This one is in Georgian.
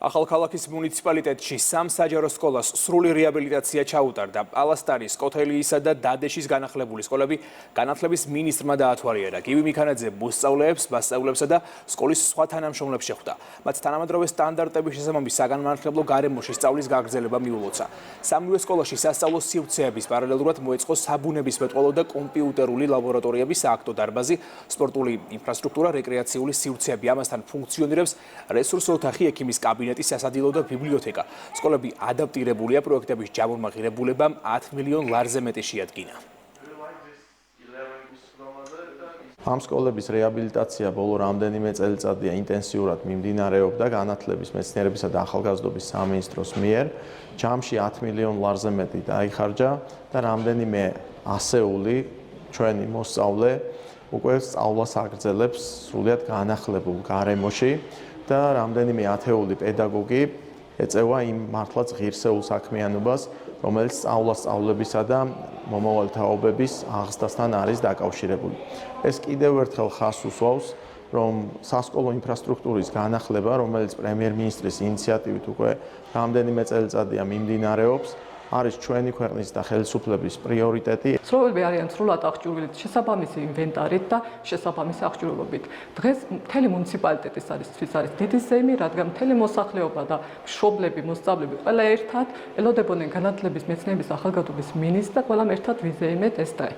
ახალქალაქის მუნიციპალიტეტში სამ საჯარო სკოლას სრული რეაბილიტაცია ჩაუტარდა. ალასტარის, კოთელიისა და დადეშის განახლებული სკოლები განათლების მინისტრმა დაათვალიერა. გივი მიქანაძე მოსწავლეებს, მასწავლებლებსა და სკოლის სხვა თანამშრომლებს შეხვდა. მათ თანამედროვე სტანდარტების შესაბამის საგანმანათლებლო გარემოში სწავლის გაგრძელება მიულოცა. სამივე სკოლაში სასწავლო სივრცეების პარალელურად მოეწყო საბუნებისმეტყველო და კომპიუტერული ლაბორატორიების სააქტო დარბაზი, სპორტული ინფრასტრუქტურა, რეკრეაციული სივრცეები. ამასთან ფუნქციონირებს რესურსო ოთახი, ექიმის კაბინეტი, სასადილო და ბიბლიოთეკა. სკოლები ადაპტირებულია, პროექტების ჯამურმა ღირებულებამ 10 მილიონ ლარზე მეტი შეადგინა. ამ სკოლების რეაბილიტაცია ბოლო რამდენიმე წელიწადია ინტენსიურად მიმდინარეობდა განათლების, მეცნიერებისა და ახალგაზრდობის სამინისტროს მიერ. ჯამში 10 მილიონ ლარზე მეტი დაიხარჯა და რამდენიმე ასეული ჩვენი მოსწავლე უკვე სწავლას აგრძელებს სრულიად განახლებულ გარემოში და რამდენიმე ათეული პედაგოგი ეწევა იმ მართლაც ღირსეულ საქმიანობას, რომელიც სწავლებისა და მომავალ თაობების აღზრდასთან არის დაკავშირებული. ეს კიდევ ერთხელ ხაზს უსვავს, რომ სასკოლო ინფრასტრუქტურის განახლება, რომელიც პრემიერ-მინისტრის ინიციატივით უკვე რამდენიმე წელიწადია მიმდინარეობს, არის ჩვენი ქვეყნის და ხელისუფლების პრიორიტეტი. სკოლები არიან სრულად აღჭურვილი შესაბამისი ინვენტარით და შესაბამისი აღჭურვილობით. დღეს მთელი მუნიციპალიტეტის არის დიდი ზეიმი, რადგან მთელი მოსახლეობა და მშობლები, მოსწავლეები ყველა ერთად ელოდებოდნენ განათლების, მეცნიერების, ახალგაზრდობის მინისტრს და ყველამ ერთად ვიზეიმეთ ეს დღე.